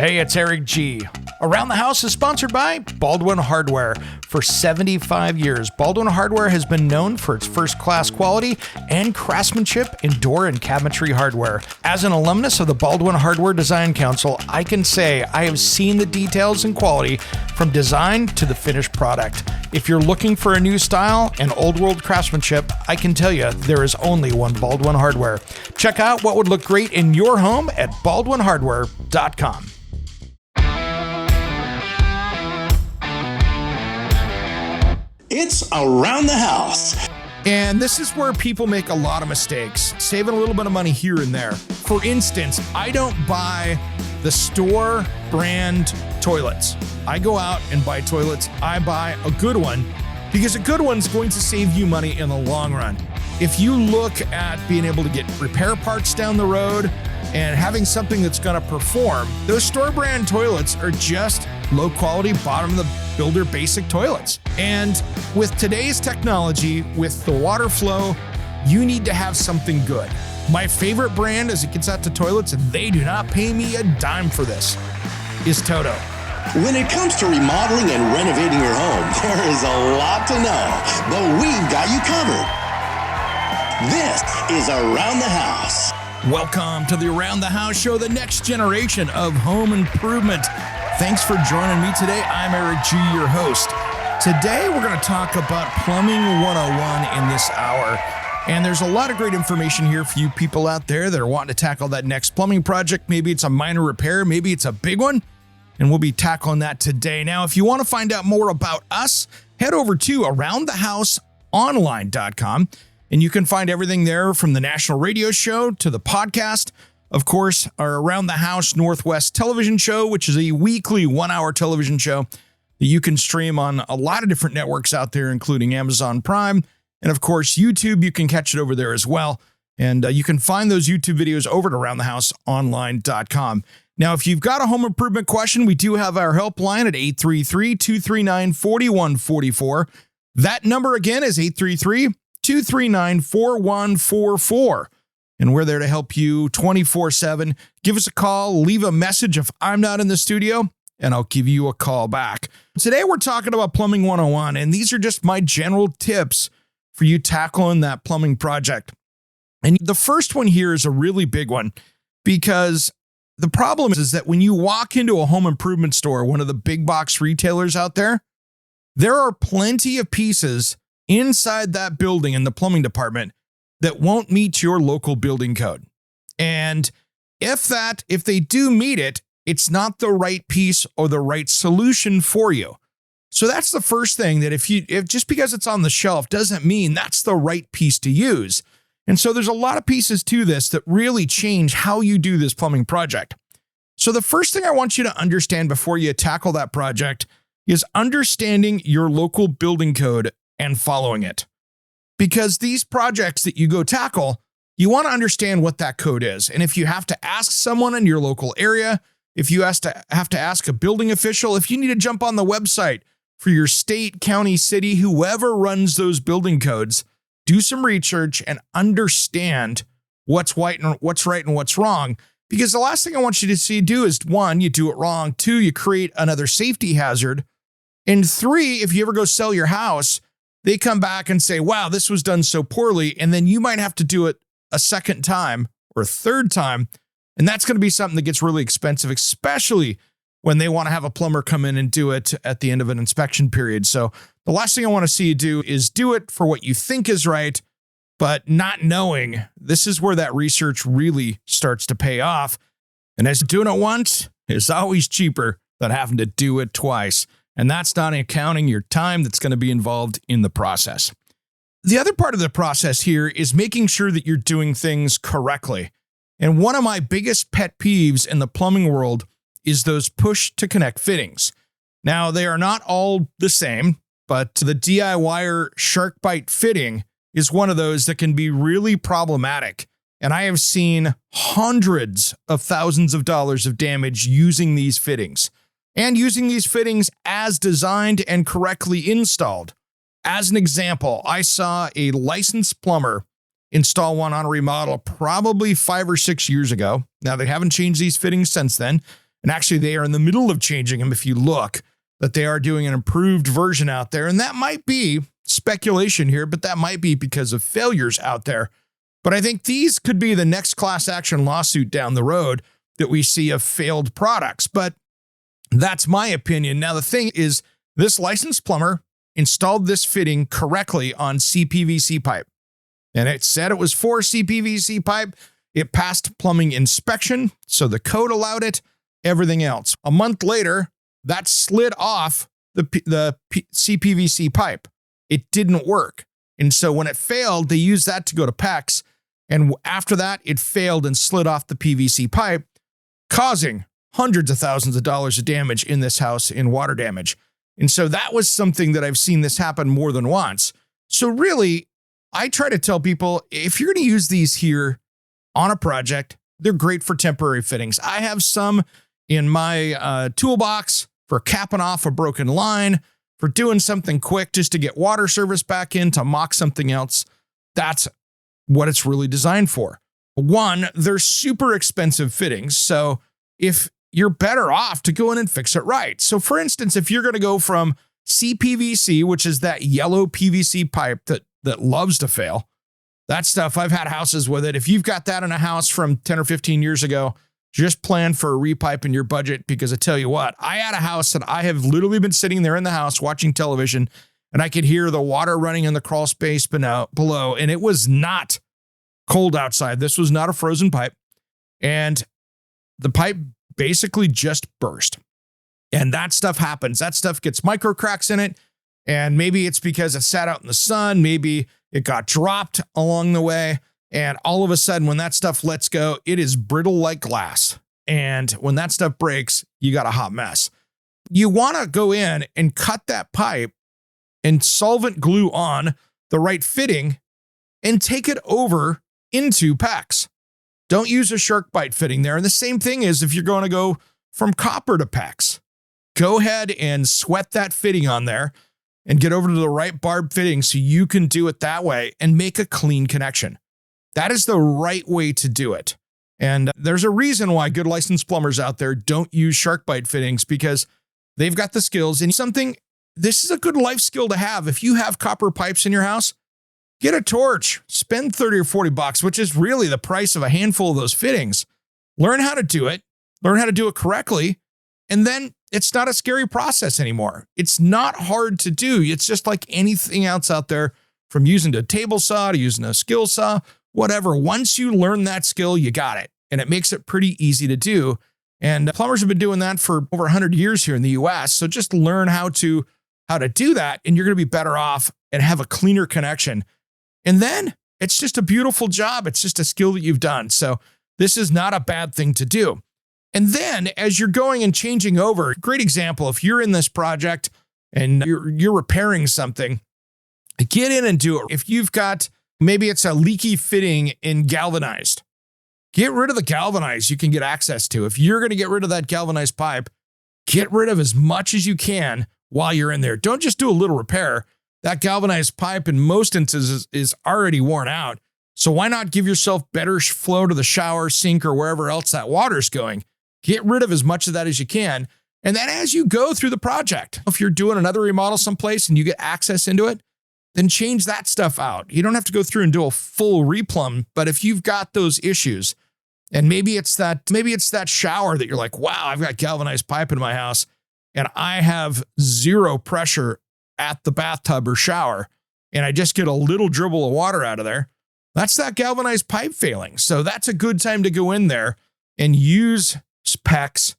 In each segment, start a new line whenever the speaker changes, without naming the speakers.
Hey, it's Eric G. Around the House is sponsored by Baldwin Hardware. For 75 years, Baldwin Hardware has been known for its first-class quality and craftsmanship in door and cabinetry hardware. As an alumnus of the Baldwin Hardware Design Council, I can say I have seen the details and quality from design to the finished product. If you're looking for a new style and old-world craftsmanship, I can tell you there is only one Baldwin Hardware. Check out what would look great in your home at baldwinhardware.com.
It's Around the House.
And this is where people make a lot of mistakes, saving a little bit of money here and there. For instance, I don't buy the store brand toilets. I go out and buy toilets. I buy a good one because a good one's going to save you money in the long run. If you look at being able to get repair parts down the road and having something that's going to perform, those store brand toilets are just low quality, bottom of the builder basic toilets. And with today's technology, with the water flow, you need to have something good. My favorite brand as it gets out to toilets, and they do not pay me a dime for this, is Toto.
When it comes to remodeling and renovating your home, there is a lot to know, but we've got you covered. This is Around the House.
Welcome to the Around the House show, the next generation of home improvement. Thanks for joining me today. I'm Eric G., your host. Today, we're going to talk about Plumbing 101 in this hour. And there's a lot of great information here for you people out there that are wanting to tackle that next plumbing project. Maybe it's a minor repair, maybe it's a big one, and we'll be tackling that today. Now, if you want to find out more about us, head over to aroundthehouseonline.com, and you can find everything there from the national radio show to the podcast. Of course, our Around the House Northwest television show, which is a weekly 1-hour television show that you can stream on a lot of different networks out there, including Amazon Prime. And of course, YouTube, you can catch it over there as well. And you can find those YouTube videos over at aroundthehouseonline.com. Now, if you've got a home improvement question, we do have our helpline at 833-239-4144. That number again is 833-239-4144. And we're there to help you 24/7. Give us a call, leave a message if I'm not in the studio, and I'll give you a call back. Today, we're talking about Plumbing 101, and these are just my general tips for you tackling that plumbing project. And the first one here is a really big one because the problem is that when you walk into a home improvement store, one of the big box retailers out there, there are plenty of pieces inside that building in the plumbing department that won't meet your local building code. And if they do meet it, it's not the right piece or the right solution for you. So that's the first thing, that if just because it's on the shelf doesn't mean that's the right piece to use. And so there's a lot of pieces to this that really change how you do this plumbing project. So the first thing I want you to understand before you tackle that project is understanding your local building code and following it. Because these projects that you go tackle, you want to understand what that code is. And if you have to ask someone in your local area, if you have to ask a building official, if you need to jump on the website for your state, county, city, whoever runs those building codes, do some research and understand what's right and what's wrong. Because the last thing I want you to do is, 1, you do it wrong. 2, you create another safety hazard. And 3, if you ever go sell your house, they come back and say, wow, this was done so poorly. And then you might have to do it a second time or a third time. And that's going to be something that gets really expensive, especially when they want to have a plumber come in and do it at the end of an inspection period. So the last thing I want to see you do is do it for what you think is right, but not knowing. This is where that research really starts to pay off. And as doing it once is always cheaper than having to do it twice. And that's not accounting your time that's going to be involved in the process. The other part of the process here is making sure that you're doing things correctly. And one of my biggest pet peeves in the plumbing world is those push to connect fittings. Now, they are not all the same, but the DIYer shark bite fitting is one of those that can be really problematic. And I have seen hundreds of thousands of dollars of damage using these fittings. And using these fittings as designed and correctly installed. As an example, I saw a licensed plumber install one on a remodel probably 5 or 6 years ago. Now, they haven't changed these fittings since then. And actually, they are in the middle of changing them. If you look, that they are doing an improved version out there. And that might be speculation here, but that might be because of failures out there. But I think these could be the next class action lawsuit down the road that we see of failed products. But that's my opinion. Now, the thing is, this licensed plumber installed this fitting correctly on CPVC pipe. And it said it was for CPVC pipe. It passed plumbing inspection, so the code allowed it, everything else. A month later, that slid off the CPVC pipe. It didn't work. And so when it failed, they used that to go to PEX. And after that, it failed and slid off the PVC pipe, causing hundreds of thousands of dollars of damage in this house in water damage. And so that was something that I've seen this happen more than once. So really, I try to tell people, if you're going to use these here on a project, they're great for temporary fittings. I have some in my toolbox for capping off a broken line, for doing something quick just to get water service back in, to mock something else. That's what it's really designed for. One, they're super expensive fittings. So if you're better off to go in and fix it right. So for instance, if you're going to go from CPVC, which is that yellow PVC pipe that loves to fail, that stuff, I've had houses with it. If you've got that in a house from 10 or 15 years ago, just plan for a repipe in your budget, because I tell you what, I had a house that I have literally been sitting there in the house watching television, and I could hear the water running in the crawl space below, and it was not cold outside. This was not a frozen pipe, and the pipe basically just burst. And that stuff happens. That stuff gets micro cracks in it, and maybe it's because it sat out in the sun, maybe it got dropped along the way. And all of a sudden, when that stuff lets go, it is brittle like glass. And when that stuff breaks, you got a hot mess. You want to go in and cut that pipe and solvent glue on the right fitting and take it over into PEX. Don't use a shark bite fitting there. And the same thing is if you're going to go from copper to PEX, go ahead and sweat that fitting on there and get over to the right barb fitting so you can do it that way and make a clean connection. That is the right way to do it. And there's a reason why good licensed plumbers out there don't use shark bite fittings, because they've got the skills. And this is a good life skill to have. If you have copper pipes in your house, get a torch, spend 30 or 40 bucks, which is really the price of a handful of those fittings. Learn how to do it, correctly. And then it's not a scary process anymore. It's not hard to do. It's just like anything else out there, from using a table saw to using a skill saw, whatever. Once you learn that skill, you got it. And it makes it pretty easy to do. And plumbers have been doing that for over 100 years here in the US. So just learn how to do that, and you're going to be better off and have a cleaner connection. And then it's just a beautiful job. It's just a skill that you've done. So this is not a bad thing to do. And then as you're going and changing over, great example, if you're in this project and you're repairing something, get in and do it. If you've got, maybe it's a leaky fitting in galvanized, get rid of the galvanized you can get access to. If you're going to get rid of that galvanized pipe, get rid of as much as you can while you're in there. Don't just do a little repair. That galvanized pipe in most instances is already worn out. So why not give yourself better flow to the shower, sink, or wherever else that water's going? Get rid of as much of that as you can. And then as you go through the project, if you're doing another remodel someplace and you get access into it, then change that stuff out. You don't have to go through and do a full replumb, but if you've got those issues, and maybe it's that shower that you're like, wow, I've got galvanized pipe in my house and I have zero pressure at the bathtub or shower, and I just get a little dribble of water out of there. That's that galvanized pipe failing. So that's a good time to go in there and use PEX,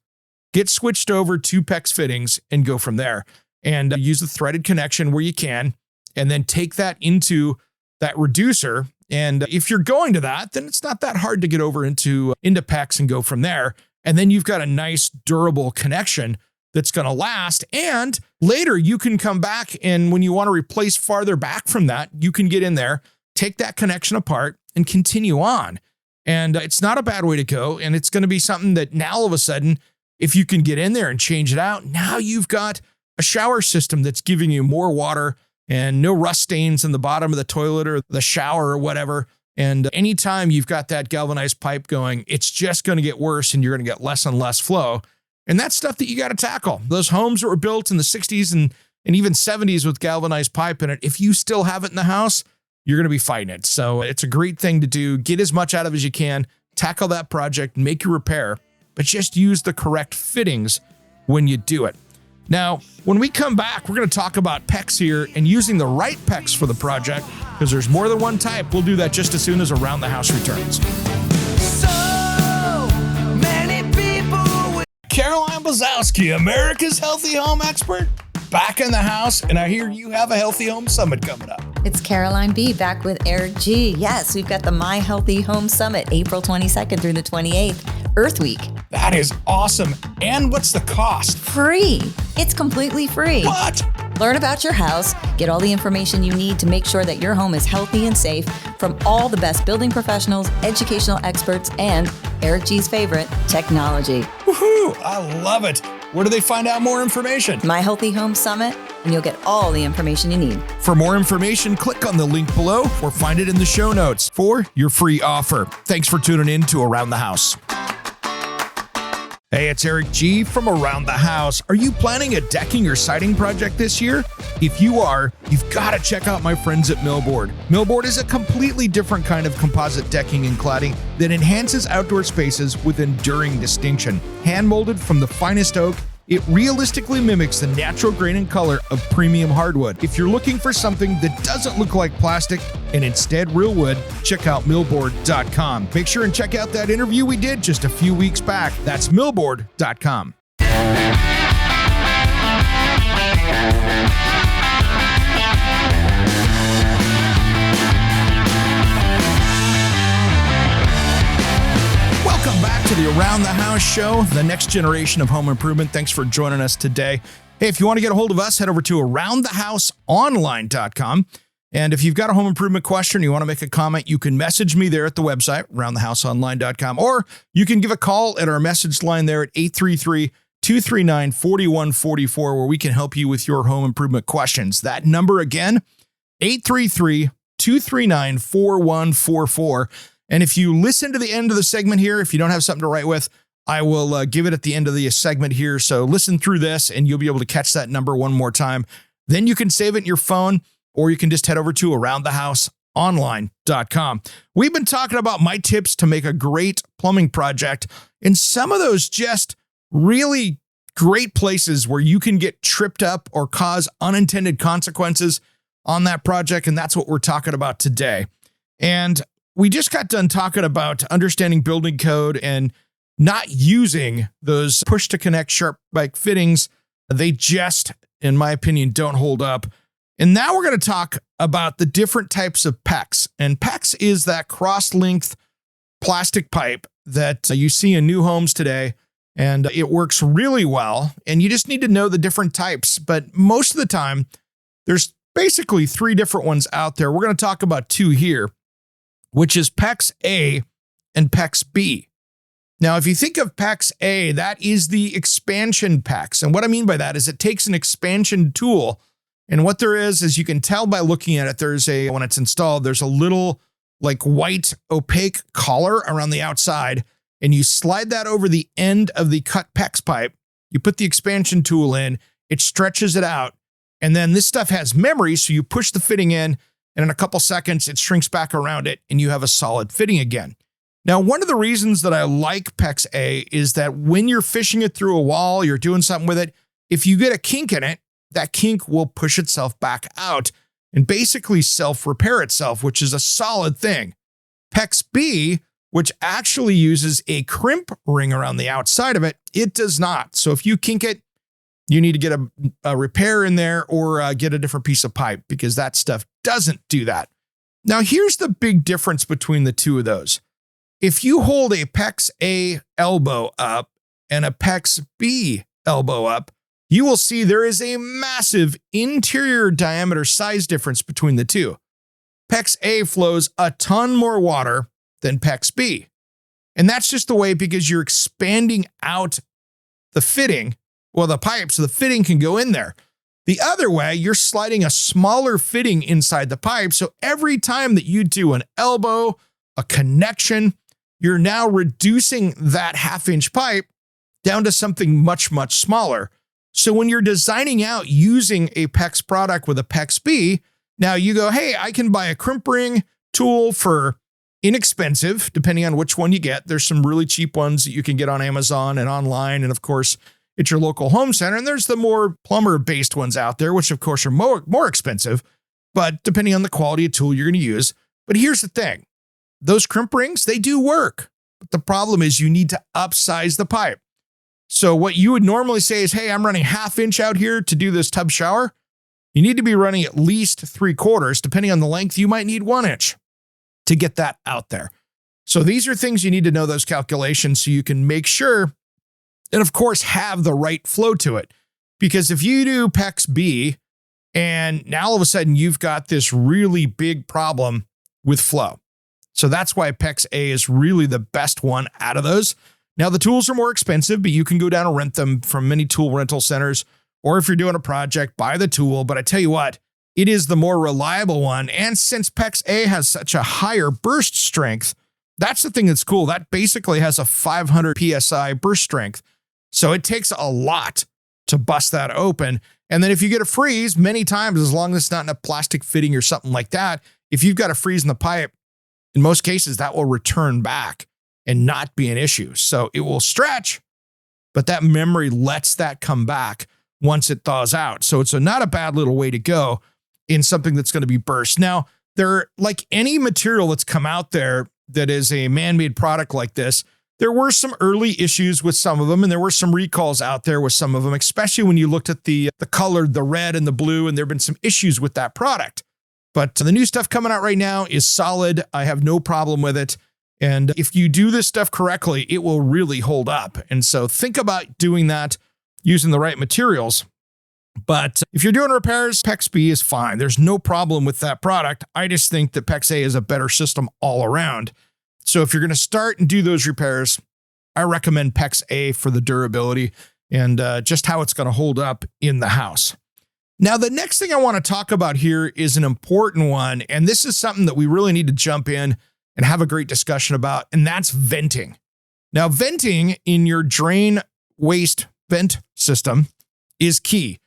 get switched over to PEX fittings, and go from there. And use the threaded connection where you can, and then take that into that reducer. And if you're going to that, then it's not that hard to get over into PEX and go from there. And then you've got a nice durable connection that's going to last. And later you can come back, and when you want to replace farther back from that, you can get in there, take that connection apart, and continue on. And it's not a bad way to go. And it's going to be something that now all of a sudden, if you can get in there and change it out, now you've got a shower system that's giving you more water and no rust stains in the bottom of the toilet or the shower or whatever. And anytime you've got that galvanized pipe going, it's just going to get worse, and you're going to get less and less flow. And that's stuff that you got to tackle. Those homes that were built in the 60s and even 70s with galvanized pipe in it, if you still have it in the house, you're going to be fighting it. So it's a great thing to do. Get as much out of it as you can. Tackle that project, make your repair, but just use the correct fittings when you do it. Now, when we come back, we're going to talk about PEX here and using the right PEX for the project, because there's more than one type. We'll do that just as soon as Around the House returns. Caroline Blazowski, America's Healthy Home Expert, back in the house, and I hear you have a Healthy Home Summit coming up.
It's Caroline B. back with Eric G. Yes, we've got the My Healthy Home Summit, April 22nd through the 28th, Earth Week.
That is awesome. And what's the cost?
Free. It's completely free.
What?
Learn about your house, get all the information you need to make sure that your home is healthy and safe from all the best building professionals, educational experts, and Eric G's favorite, technology.
Woohoo! I love it. Where do they find out more information?
My Healthy Home Summit, and you'll get all the information you need.
For more information, click on the link below or find it in the show notes for your free offer. Thanks for tuning in to Around the House. Hey, it's Eric G from Around the House. Are you planning a decking or siding project this year? If you are, you've got to check out my friends at Millboard. Millboard is a completely different kind of composite decking and cladding that enhances outdoor spaces with enduring distinction. Hand-molded from the finest oak, it realistically mimics the natural grain and color of premium hardwood. If you're looking for something that doesn't look like plastic and instead real wood, check out millboard.com. Make sure and check out that interview we did just a few weeks back. That's millboard.com. Welcome back to the Around the House show, the next generation of home improvement. Thanks for joining us today. Hey, if you want to get a hold of us, head over to aroundthehouseonline.com. And if you've got a home improvement question, you want to make a comment, you can message me there at the website, aroundthehouseonline.com, or you can give a call at our message line there at 833-239-4144, where we can help you with your home improvement questions. That number again, 833-239-4144. And if you listen to the end of the segment here, if you don't have something to write with, I will give it at the end of the segment here. So listen through this and you'll be able to catch that number one more time. Then you can save it in your phone, or you can just head over to aroundthehouseonline.com. We've been talking about my tips to make a great plumbing project, and some of those just really great places where you can get tripped up or cause unintended consequences on that project. And that's what we're talking about today. And we just got done talking about understanding building code and not using those push to connect sharp bike fittings. They just, in my opinion, don't hold up. And now we're going to talk about the different types of PEX. And PEX is that cross-length plastic pipe that you see in new homes today. And it works really well. And you just need to know the different types. But most of the time, there's basically three different ones out there. We're going to talk about two here, which is PEX A and PEX B. Now, if you think of PEX A, that is the expansion PEX. And what I mean by that is it takes an expansion tool. And what there is you can tell by looking at it, when it's installed, there's a little like white opaque collar around the outside. And you slide that over the end of the cut PEX pipe. You put the expansion tool in, it stretches it out. And then this stuff has memory. So you push the fitting in, and in a couple seconds, it shrinks back around it and you have a solid fitting again. Now, one of the reasons that I like PEX A is that when you're fishing it through a wall, you're doing something with it, if you get a kink in it, that kink will push itself back out and basically self-repair itself, which is a solid thing. PEX B, which actually uses a crimp ring around the outside of it, it does not. So if you kink it, you need to get a repair in there or get a different piece of pipe, because that stuff doesn't do that. Now, here's the big difference between the two of those. If you hold a PEX A elbow up and a PEX B elbow up, you will see there is a massive interior diameter size difference between the two. PEX A flows a ton more water than PEX B. And that's just the way, because you're expanding out the fitting, the pipe, so the fitting can go in there. The other way, you're sliding a smaller fitting inside the pipe. So every time that you do an elbow, a connection, you're now reducing that 1/2 inch pipe down to something much, much smaller. So when you're designing out using a PEX product with a PEX B, now you go, hey, I can buy a crimp ring tool for inexpensive, depending on which one you get. There's some really cheap ones that you can get on Amazon and online. And of course, it's your local home center. And there's the more plumber-based ones out there, which of course are more expensive, but depending on the quality of tool you're going to use. But here's the thing. Those crimp rings, they do work. But the problem is you need to upsize the pipe. So what you would normally say is, hey, I'm running 1/2 inch out here to do this tub shower. You need to be running at least 3/4. Depending on the length, you might need 1 inch to get that out there. So these are things you need to know, those calculations, so you can make sure and of course have the right flow to it. Because if you do PEX B and now all of a sudden you've got this really big problem with flow. So that's why PEX A is really the best one out of those. Now the tools are more expensive, but you can go down and rent them from many tool rental centers. Or if you're doing a project, buy the tool. But I tell you what, it is the more reliable one. And since PEX A has such a higher burst strength, that's the thing that's cool. That basically has a 500 PSI burst strength. So it takes a lot to bust that open. And then if you get a freeze, many times, as long as it's not in a plastic fitting or something like that, if you've got a freeze in the pipe, in most cases, that will return back and not be an issue. So it will stretch, but that memory lets that come back once it thaws out. So it's not a bad little way to go in something that's going to be burst. Now, like any material that's come out there that is a man-made product like this, there were some early issues with some of them, and there were some recalls out there with some of them, especially when you looked at the color, the red and the blue, and there have been some issues with that product. But the new stuff coming out right now is solid. I have no problem with it. And if you do this stuff correctly, it will really hold up. And so think about doing that using the right materials. But if you're doing repairs, PEX B is fine. There's no problem with that product. I just think that PEX A is a better system all around. So if you're going to start and do those repairs, I recommend PEX A for the durability and just how it's going to hold up in the house. Now, the next thing I want to talk about here is an important one. And this is something that we really need to jump in and have a great discussion about, and that's venting. Now, venting in your drain waste vent system is key.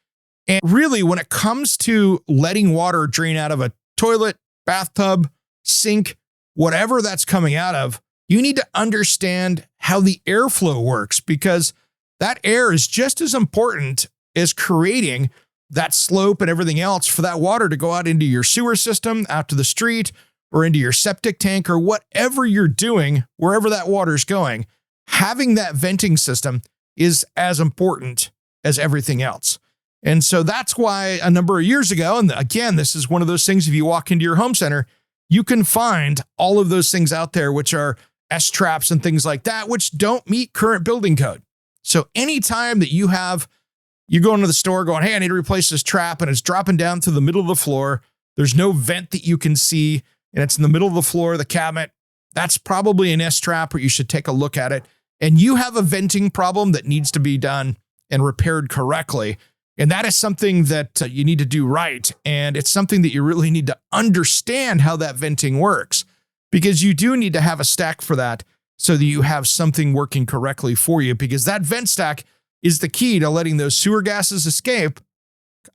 And really, when it comes to letting water drain out of a toilet, bathtub, sink, whatever that's coming out of, you need to understand how the airflow works, because that air is just as important as creating that slope and everything else for that water to go out into your sewer system, out to the street, or into your septic tank, or whatever you're doing, wherever that water's going. Having that venting system is as important as everything else. And so that's why a number of years ago, and again, this is one of those things, if you walk into your home center, you can find all of those things out there, which are S-traps and things like that, which don't meet current building code. So anytime that you go into the store going, hey, I need to replace this trap, and it's dropping down to the middle of the floor, there's no vent that you can see, and it's in the middle of the floor, the cabinet, that's probably an S-trap, or you should take a look at it. And you have a venting problem that needs to be done and repaired correctly. And that is something that you need to do right. And it's something that you really need to understand how that venting works, because you do need to have a stack for that so that you have something working correctly for you, because that vent stack is the key to letting those sewer gases escape.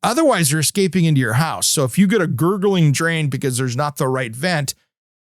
Otherwise, they're escaping into your house. So if you get a gurgling drain because there's not the right vent,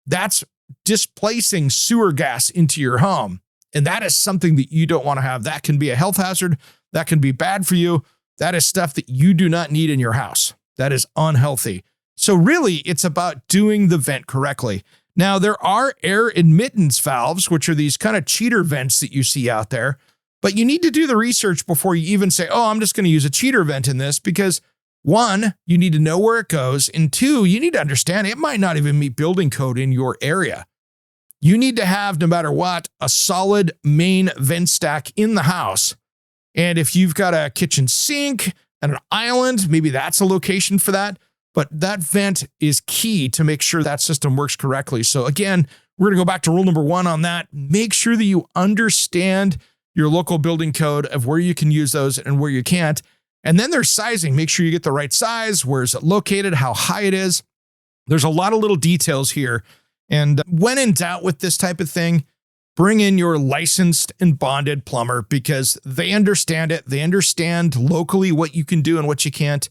that's displacing sewer gas into your home. And that is something that you don't want to have. That can be a health hazard. That can be bad for you. That is stuff that you do not need in your house. That is unhealthy. So really, it's about doing the vent correctly. Now, there are air admittance valves, which are these kind of cheater vents that you see out there. But you need to do the research before you even say, oh, I'm just going to use a cheater vent in this, because one, you need to know where it goes. And two, you need to understand it might not even meet building code in your area. You need to have, no matter what, a solid main vent stack in the house. And if you've got a kitchen sink and an island, maybe that's a location for that. But that vent is key to make sure that system works correctly. So again, we're going to go back to rule number 1 on that. Make sure that you understand your local building code of where you can use those and where you can't. And then there's sizing. Make sure you get the right size. Where is it located? How high it is? There's a lot of little details here. And when in doubt with this type of thing, bring in your licensed and bonded plumber because they understand it. They understand locally what you can do and what you can't.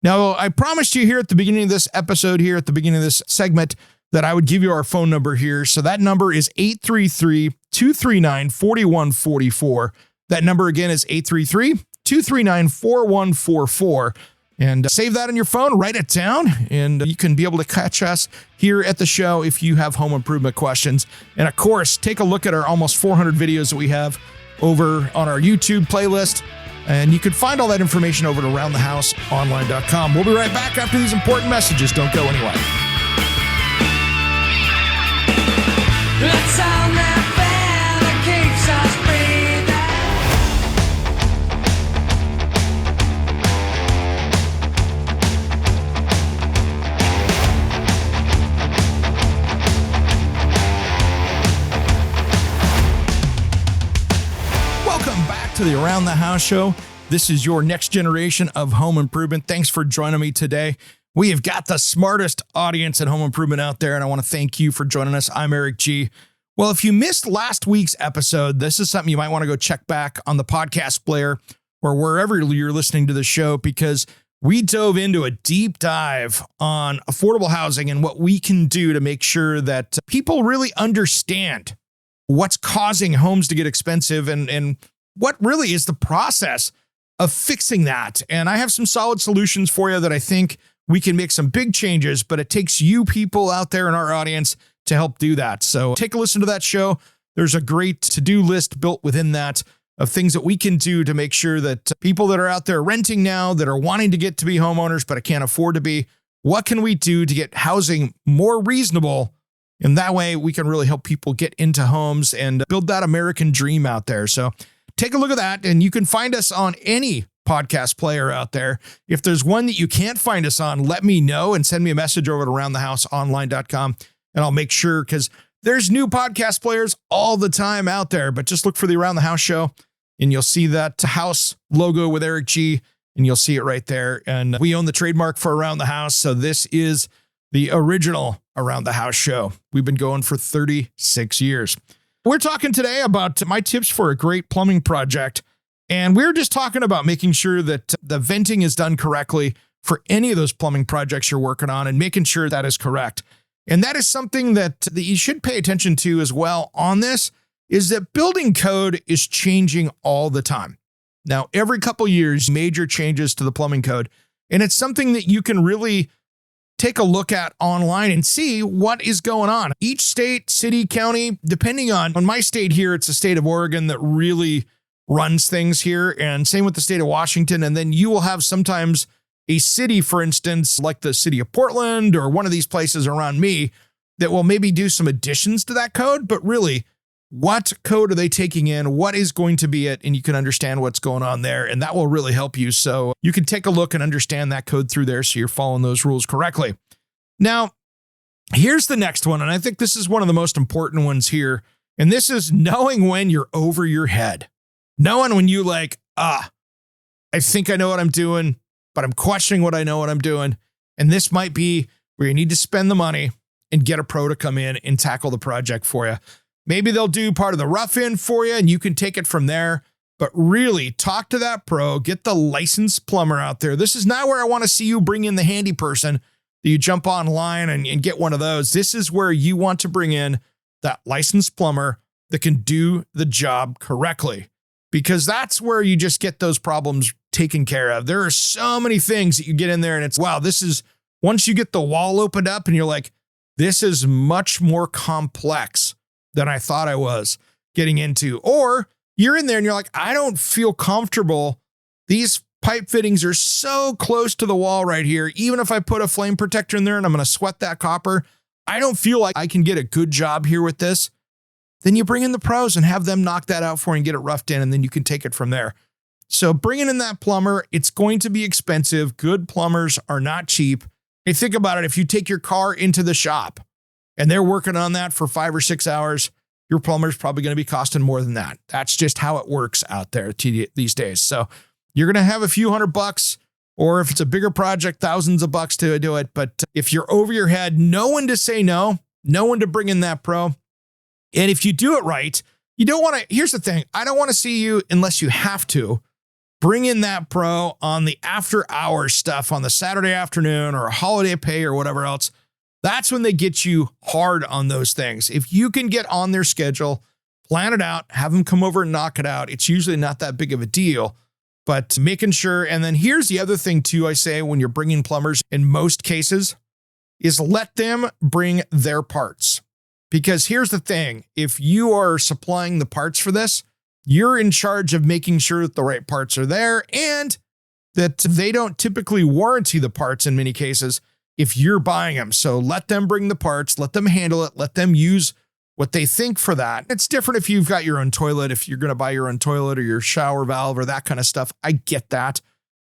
Now, I promised you here at the beginning of this episode, here at the beginning of this segment, that I would give you our phone number here. So that number is 833-239-4144. That number again is 833-239-4144. And save that on your phone, write it down, and you can be able to catch us here at the show if you have home improvement questions. And of course, take a look at our almost 400 videos that we have over on our YouTube playlist. And you can find all that information over at aroundthehouseonline.com. We'll be right back after these important messages. Don't go anywhere.
That sound that bell that keeps us
Welcome back to the Around the House Show. This is your next generation of home improvement. Thanks for joining me today. We have got the smartest audience in home improvement out there, and I want to thank you for joining us. I'm Eric G. Well, if you missed last week's episode, this is something you might want to go check back on the podcast player or wherever you're listening to the show, because we dove into a deep dive on affordable housing and what we can do to make sure that people really understand what's causing homes to get expensive and what really is the process of fixing that. And I have some solid solutions for you that I think we can make some big changes, but it takes you people out there in our audience to help do that. So take a listen to that show. There's a great to-do list built within that of things that we can do to make sure that people that are out there renting now, that are wanting to get to be homeowners, but can't afford to be, what can we do to get housing more reasonable? And that way we can really help people get into homes and build that American dream out there. So take a look at that, and you can find us on any podcast player out there. If there's one that you can't find us on, let me know and send me a message over at aroundthehouseonline.com, and I'll make sure, because there's new podcast players all the time out there, but just look for the Around the House Show and you'll see that house logo with Eric G, and you'll see it right there. And we own the trademark for Around the House. So this is the original Around the House Show. We've been going for 36 years. We're talking today about my tips for a great plumbing project. And we're just talking about making sure that the venting is done correctly for any of those plumbing projects you're working on and making sure that is correct. And that is something that you should pay attention to as well on this, is that building code is changing all the time. Now, every couple years, major changes to the plumbing code. And it's something that you can really take a look at online and see what is going on. Each state, city, county, depending on my state here, it's the state of Oregon that really runs things here, and same with the state of Washington. And then you will have sometimes a city, for instance, like the city of Portland or one of these places around me, that will maybe do some additions to that code. But really, what code are they taking in? What is going to be it? And you can understand what's going on there, and that will really help you. So you can take a look and understand that code through there so you're following those rules correctly. Now, here's the next one, and I think this is one of the most important ones here. And this is knowing when you're over your head. Knowing when you I think I know what I'm doing, but I'm questioning what I'm doing. And this might be where you need to spend the money and get a pro to come in and tackle the project for you. Maybe they'll do part of the rough in for you and you can take it from there. But really talk to that pro, get the licensed plumber out there. This is not where I want to see you bring in the handy person that you jump online and get one of those. This is where you want to bring in that licensed plumber that can do the job correctly, because that's where you just get those problems taken care of. There are so many things that you get in there and it's, wow, this is, once you get the wall opened up and you're like, this is much more complex than I thought I was getting into. Or you're in there and you're like, I don't feel comfortable. These pipe fittings are so close to the wall right here. Even if I put a flame protector in there and I'm going to sweat that copper, I don't feel like I can get a good job here with this. Then you bring in the pros and have them knock that out for you and get it roughed in, and then you can take it from there. So bringing in that plumber, it's going to be expensive. Good plumbers are not cheap. Hey, think about it. If you take your car into the shop and they're working on that for 5 or 6 hours, your plumber's probably going to be costing more than that. That's just how it works out there these days. So you're going to have a few $100, or if it's a bigger project, thousands of bucks to do it. But if you're over your head, no one to say no, no one to bring in that pro. And if you do it right, you don't want to, here's the thing. I don't want to see you, unless you have to, bring in that pro on the after hours stuff on the Saturday afternoon or a holiday pay or whatever else. That's when they get you hard on those things. If you can get on their schedule, plan it out, have them come over and knock it out. It's usually not that big of a deal, but making sure. And then here's the other thing too, I say when you're bringing plumbers in most cases is let them bring their parts. Because here's the thing, if you are supplying the parts for this, you're in charge of making sure that the right parts are there and that they don't typically warranty the parts in many cases if you're buying them. So let them bring the parts, let them handle it, let them use what they think for that. It's different if you've got your own toilet, if you're going to buy your own toilet or your shower valve or that kind of stuff. I get that.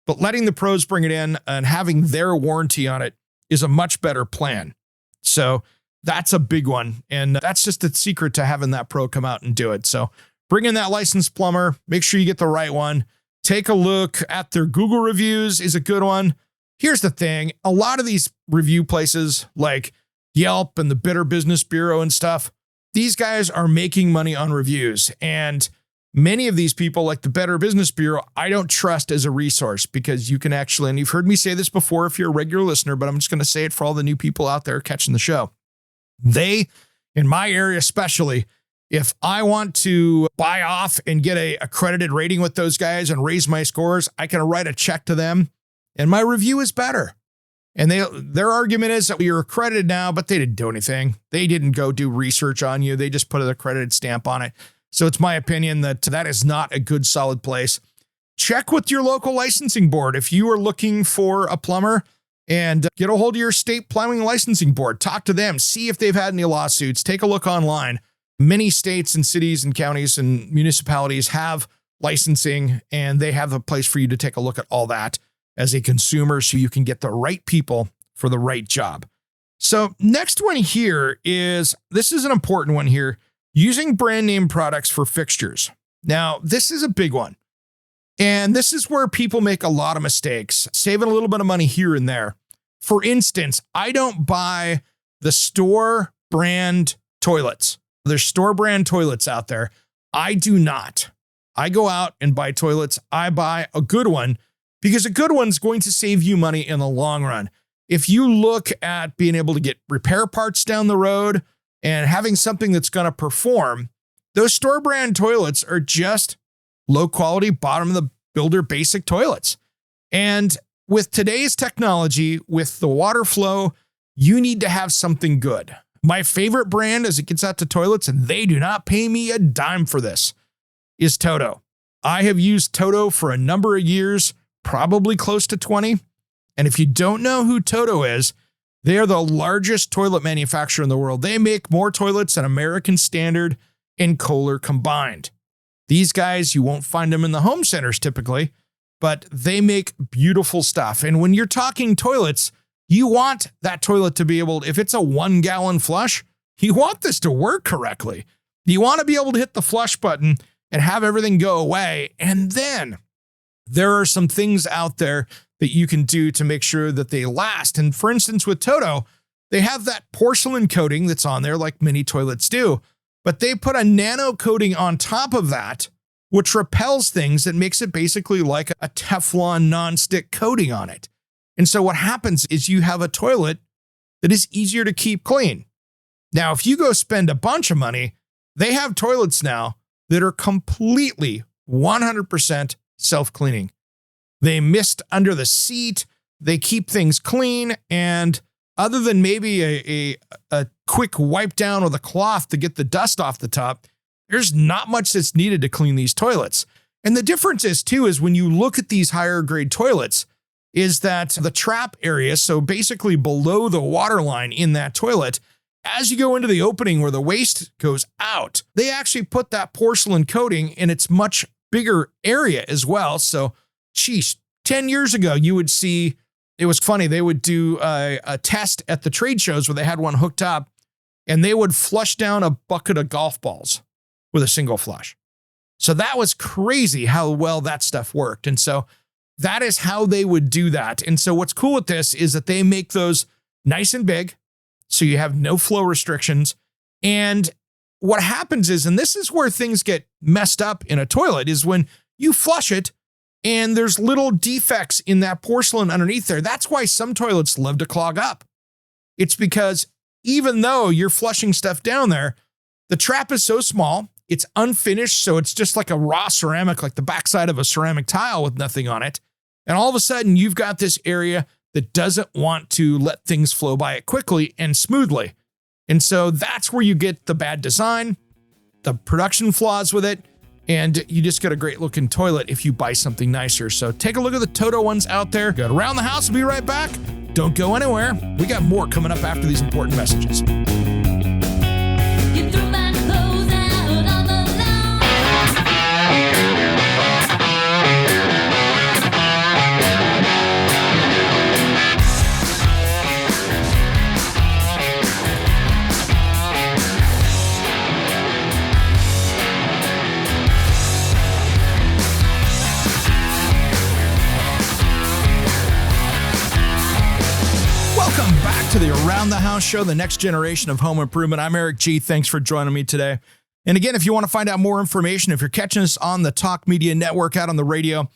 But letting the pros bring it in and having their warranty on it is a much better plan. So that's a big one. And that's just the secret to having that pro come out and do it. So bring in that licensed plumber, make sure you get the right one. Take a look at their Google reviews is a good one. Here's the thing. A lot of these review places like Yelp and the Better Business Bureau and stuff, these guys are making money on reviews. And many of these people like the Better Business Bureau, I don't trust as a resource because you can actually, and you've heard me say this before if you're a regular listener, but I'm just going to say it for all the new people out there catching the show. They, in my area especially, if I want to buy off and get a accredited rating with those guys and raise my scores, I can write a check to them and my review is better. And their argument is that you're accredited now, but they didn't do anything. They didn't go do research on you. They just put an accredited stamp on it. So it's my opinion that that is not a good, solid place. Check with your local licensing board. If you are looking for a plumber, and get a hold of your state plumbing licensing board, talk to them, see if they've had any lawsuits, take a look online. Many states and cities and counties and municipalities have licensing and they have a place for you to take a look at all that as a consumer so you can get the right people for the right job. So next one here is, this is an important one here, using brand name products for fixtures. Now, this is a big one. And this is where people make a lot of mistakes, saving a little bit of money here and there. For instance, I don't buy the store brand toilets. There's store brand toilets out there. I do not. I go out and buy toilets. I buy a good one because a good one's going to save you money in the long run. If you look at being able to get repair parts down the road and having something that's going to perform, those store brand toilets are just low quality, bottom of the builder basic toilets. And with today's technology, with the water flow, you need to have something good. My favorite brand as it gets out to toilets, and they do not pay me a dime for this, is Toto. I have used Toto for a number of years, probably close to 20. And if you don't know who Toto is, they are the largest toilet manufacturer in the world. They make more toilets than American Standard and Kohler combined. These guys, you won't find them in the home centers typically, but they make beautiful stuff. And when you're talking toilets, you want that toilet to be able, if it's a 1 gallon flush, you want this to work correctly. You want to be able to hit the flush button and have everything go away. And then there are some things out there that you can do to make sure that they last. And for instance, with Toto, they have that porcelain coating that's on there like many toilets do. But they put a nano coating on top of that, which repels things that makes it basically like a Teflon nonstick coating on it. And so what happens is you have a toilet that is easier to keep clean. Now, if you go spend a bunch of money, they have toilets now that are completely 100% self-cleaning. They mist under the seat, they keep things clean, and other than maybe a quick wipe down with a cloth to get the dust off the top, there's not much that's needed to clean these toilets. And the difference is too, is when you look at these higher grade toilets, is that the trap area, so basically below the water line in that toilet, as you go into the opening where the waste goes out, they actually put that porcelain coating in its much bigger area as well. So, 10 years ago, you would see, it was funny, they would do a test at the trade shows where they had one hooked up and they would flush down a bucket of golf balls with a single flush. So that was crazy how well that stuff worked. And so that is how they would do that. And so what's cool with this is that they make those nice and big, so you have no flow restrictions. And what happens is, and this is where things get messed up in a toilet, is when you flush it and there's little defects in that porcelain underneath there. That's why some toilets love to clog up. It's because even though you're flushing stuff down there, the trap is so small, it's unfinished, so it's just like a raw ceramic, like the backside of a ceramic tile with nothing on it. And all of a sudden, you've got this area that doesn't want to let things flow by it quickly and smoothly. And so that's where you get the bad design, the production flaws with it, and you just get a great looking toilet if you buy something nicer. So take a look at the Toto ones out there. Go around the house. We'll be right back. Don't go anywhere. We got more coming up after these important messages.
You threw my clothes out on the lawn.
Welcome back to the Around the House show, the next generation of home improvement. I'm Eric G. Thanks for joining me today. And again, if you want to find out more information, if you're catching us on the Talk Media Network out on the radio,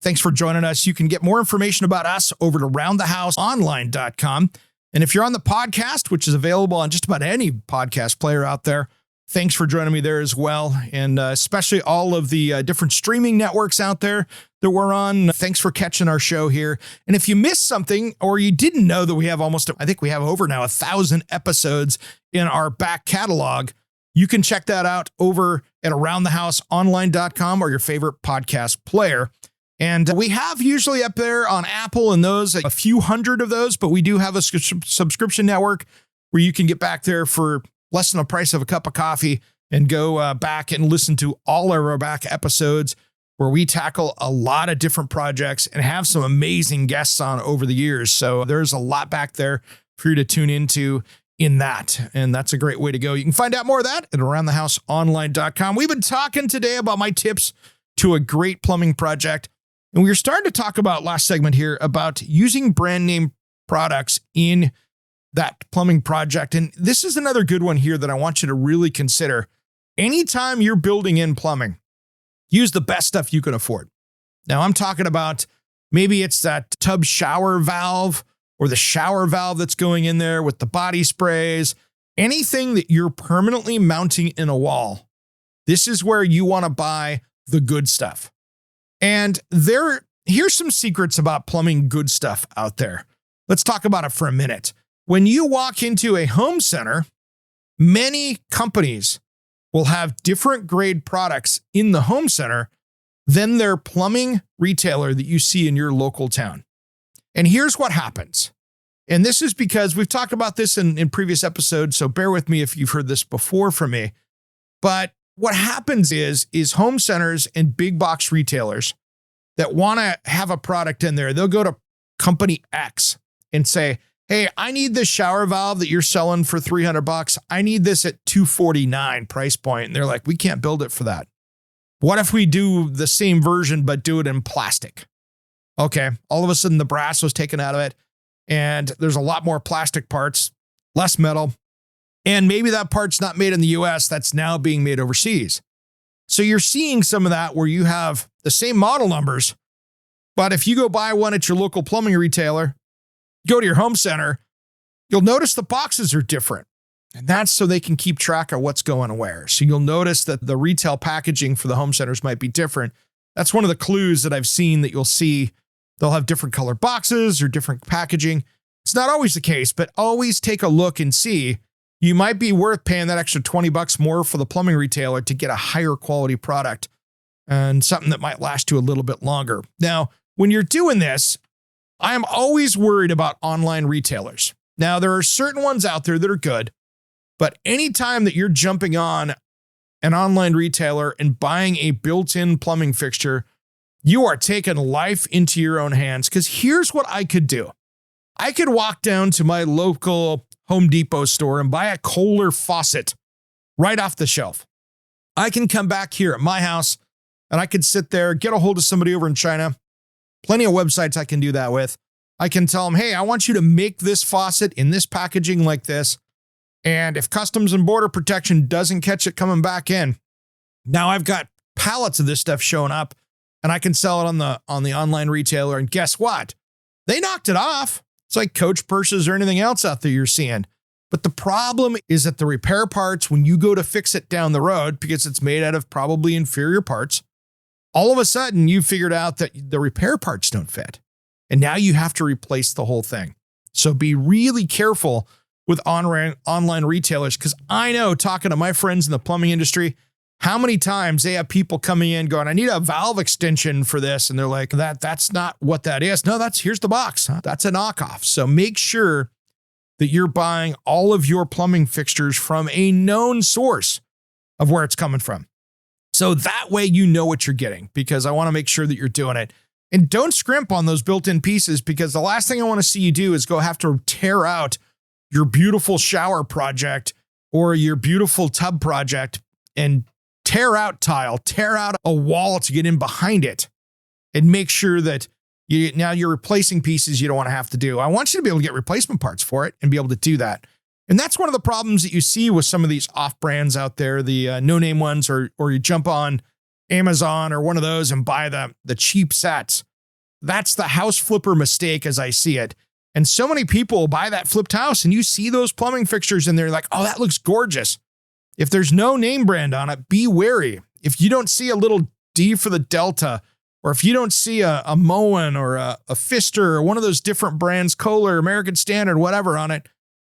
thanks for joining us. You can get more information about us over at aroundthehouseonline.com. And if you're on the podcast, which is available on just about any podcast player out there, thanks for joining me there as well. And especially all of the different streaming networks out there that we're on. Thanks for catching our show here. And if you missed something or you didn't know that we have I think we have over now 1,000 episodes in our back catalog, you can check that out over at aroundthehouseonline.com or your favorite podcast player. And we have usually up there on Apple and those, a few hundred of those, but we do have a subscription network where you can get back there for less than the price of a cup of coffee and go back and listen to all of our back episodes where we tackle a lot of different projects and have some amazing guests on over the years. So there's a lot back there for you to tune into in that. And that's a great way to go. You can find out more of that at aroundthehouseonline.com. We've been talking today about my tips to a great plumbing project. And we were starting to talk about last segment here about using brand name products in that plumbing project. And this is another good one here that I want you to really consider. Anytime you're building in plumbing, use the best stuff you can afford. Now I'm talking about maybe it's that tub shower valve or the shower valve that's going in there with the body sprays, anything that you're permanently mounting in a wall. This is where you want to buy the good stuff. And here's some secrets about plumbing good stuff out there. Let's talk about it for a minute. When you walk into a home center, many companies will have different grade products in the home center than their plumbing retailer that you see in your local town. And here's what happens. And this is because we've talked about this in previous episodes, so bear with me if you've heard this before from me. But what happens is home centers and big box retailers that want to have a product in there, they'll go to company X and say, hey, I need this shower valve that you're selling for $300. I need this at $249 price point. And they're like, we can't build it for that. What if we do the same version, but do it in plastic? Okay. All of a sudden the brass was taken out of it and there's a lot more plastic parts, less metal. And maybe that part's not made in the US, that's now being made overseas. So you're seeing some of that where you have the same model numbers, but if you go buy one at your local plumbing retailer, go to your home center, you'll notice the boxes are different. And that's so they can keep track of what's going where. So you'll notice that the retail packaging for the home centers might be different. That's one of the clues that I've seen that you'll see. They'll have different color boxes or different packaging. It's not always the case, but always take a look and see. You might be worth paying that extra $20 more for the plumbing retailer to get a higher quality product and something that might last you a little bit longer. Now, when you're doing this, I'm always worried about online retailers. Now, there are certain ones out there that are good, but anytime that you're jumping on an online retailer and buying a built-in plumbing fixture, you are taking life into your own hands. Because here's what I could do. I could walk down to my local Home Depot store and buy a Kohler faucet right off the shelf. I can come back here at my house and I could sit there, get a hold of somebody over in China. Plenty of websites I can do that with. I can tell them, hey, I want you to make this faucet in this packaging like this. And if Customs and Border Protection doesn't catch it coming back in, now I've got pallets of this stuff showing up and I can sell it on the online retailer. And guess what? They knocked it off. It's like Coach purses or anything else out there you're seeing. But the problem is that the repair parts, when you go to fix it down the road, because it's made out of probably inferior parts, all of a sudden you figured out that the repair parts don't fit. And now you have to replace the whole thing. So be really careful with online retailers, because I know, talking to my friends in the plumbing industry, how many times they have people coming in going, I need a valve extension for this. And they're like, that's not what that is. No, here's the box. That's a knockoff. So make sure that you're buying all of your plumbing fixtures from a known source of where it's coming from. So that way you know what you're getting, because I want to make sure that you're doing it. And don't scrimp on those built-in pieces, because the last thing I want to see you do is go have to tear out your beautiful shower project or your beautiful tub project and tear out tile, tear out a wall to get in behind it, and make sure that now you're replacing pieces you don't want to have to do. I want you to be able to get replacement parts for it and be able to do that. And that's one of the problems that you see with some of these off brands out there, the no-name ones, or you jump on Amazon or one of those and buy the cheap sets. That's the house flipper mistake as I see it. And so many people buy that flipped house and you see those plumbing fixtures and they're like, oh, that looks gorgeous. If there's no name brand on it, be wary. If you don't see a little D for the Delta, or if you don't see a Moen or a Pfister or one of those different brands, Kohler, American Standard, whatever on it,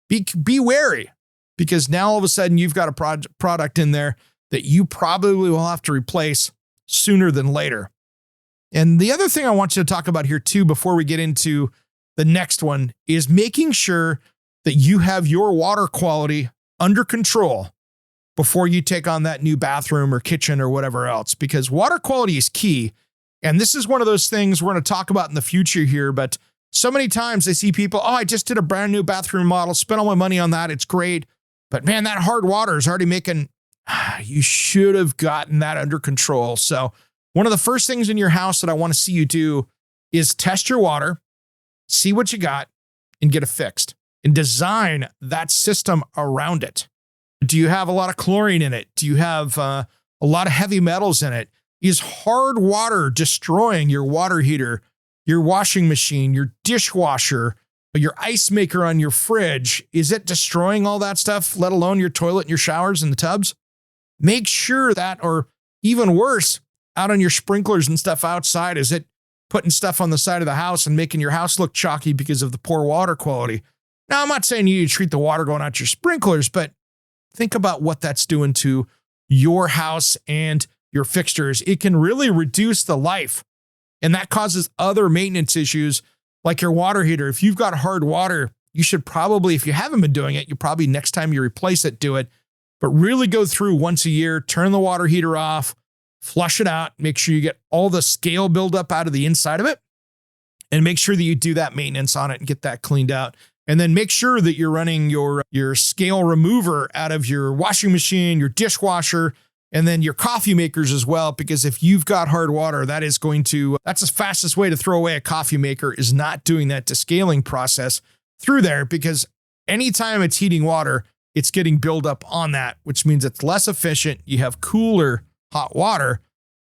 be wary, because now all of a sudden you've got a product in there that you probably will have to replace sooner than later. And the other thing I want you to talk about here too, before we get into the next one, is making sure that you have your water quality under control before you take on that new bathroom or kitchen or whatever else, because water quality is key. And this is one of those things we're going to talk about in the future here. But so many times I see people, oh, I just did a brand new bathroom model, spent all my money on that. It's great. But man, that hard water is already making, you should have gotten that under control. So one of the first things in your house that I want to see you do is test your water, see what you got, and get it fixed, and design that system around it. Do you have a lot of chlorine in it? Do you have a lot of heavy metals in it? Is hard water destroying your water heater, your washing machine, your dishwasher, your ice maker on your fridge? Is it destroying all that stuff, let alone your toilet and your showers and the tubs? Make sure that, or even worse, out on your sprinklers and stuff outside, is it putting stuff on the side of the house and making your house look chalky because of the poor water quality? Now, I'm not saying you need to treat the water going out your sprinklers, but think about what that's doing to your house and your fixtures. It can really reduce the life, and that causes other maintenance issues like your water heater. If you've got hard water, you should probably, if you haven't been doing it, you probably next time you replace it, do it, but really go through once a year, turn the water heater off, flush it out, make sure you get all the scale buildup out of the inside of it, and make sure that you do that maintenance on it and get that cleaned out. And then make sure that you're running your scale remover out of your washing machine, your dishwasher, and then your coffee makers as well, because if you've got hard water, that's the fastest way to throw away a coffee maker, is not doing that descaling process through there, because anytime it's heating water, it's getting buildup on that, which means it's less efficient. You have cooler hot water.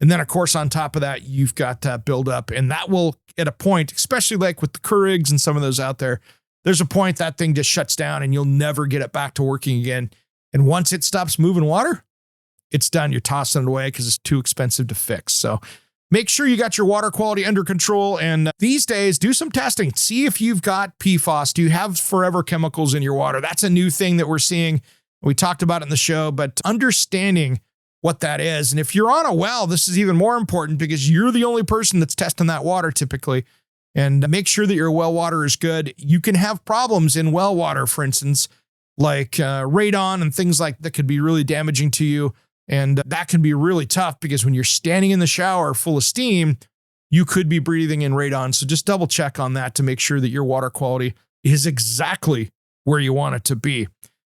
And then of course, on top of that, you've got that buildup, and that will, at a point, especially like with the Keurigs and some of those out there, there's a point that thing just shuts down and you'll never get it back to working again. And once it stops moving water, it's done. You're tossing it away because it's too expensive to fix. So make sure you got your water quality under control. And these days, do some testing. See if you've got PFAS. Do you have forever chemicals in your water? That's a new thing that we're seeing. We talked about it in the show, but understanding what that is. And if you're on a well, this is even more important, because you're the only person that's testing that water typically. And make sure that your well water is good. You can have problems in well water, for instance, like radon and things like that could be really damaging to you. And that can be really tough, because when you're standing in the shower full of steam, you could be breathing in radon. So just double check on that to make sure that your water quality is exactly where you want it to be.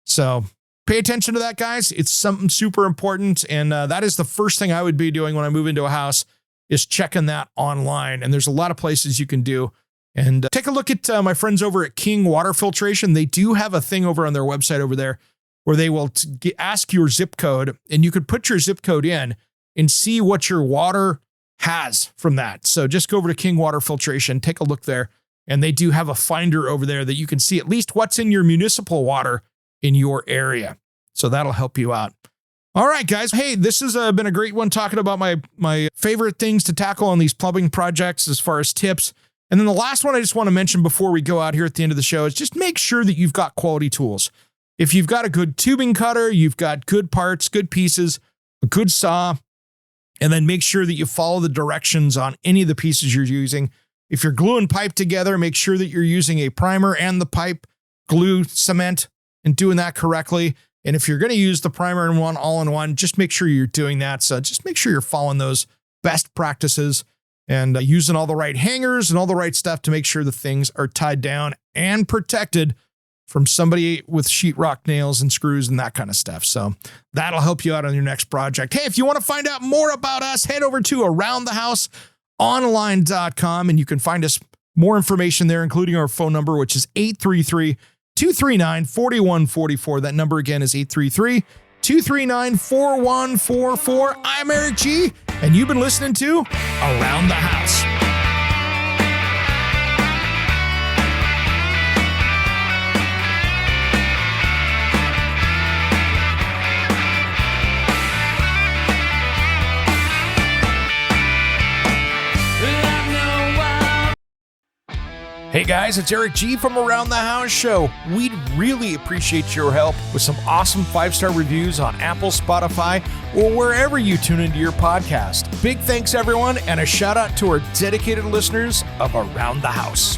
So pay attention to that, guys. It's something super important. And that is the first thing I would be doing when I move into a house, is checking that online. And there's a lot of places you can do. And take a look at my friends over at King Water Filtration. They do have a thing over on their website over there where they will ask your zip code, and you could put your zip code in and see what your water has from that. So just go over to King Water Filtration, take a look there, and they do have a finder over there that you can see at least what's in your municipal water in your area. So that'll help you out. All right, guys. Hey, this has been a great one talking about my favorite things to tackle on these plumbing projects as far as tips. And then the last one I just want to mention before we go out here at the end of the show is just make sure that you've got quality tools. If you've got a good tubing cutter, you've got good parts, good pieces, a good saw, and then make sure that you follow the directions on any of the pieces you're using. If you're gluing pipe together, make sure that you're using a primer and the pipe, glue, cement, and doing that correctly. And if you're going to use the primer and one all-in-one, just make sure you're doing that. So just make sure you're following those best practices and using all the right hangers and all the right stuff to make sure the things are tied down and protected from somebody with sheetrock nails and screws and that kind of stuff. So that'll help you out on your next project. Hey, if you want to find out more about us, head over to aroundthehouseonline.com and you can find us more information there, including our phone number, which is 833-239-4144. That number again is 833-239-4144. I'm Eric G, and you've been listening to Around the House. Hey guys, it's Eric G from Around the House Show. We'd really appreciate your help with some awesome 5-star reviews on Apple, Spotify, or wherever you tune into your podcast. Big thanks everyone, and a shout out to our dedicated listeners of Around the House.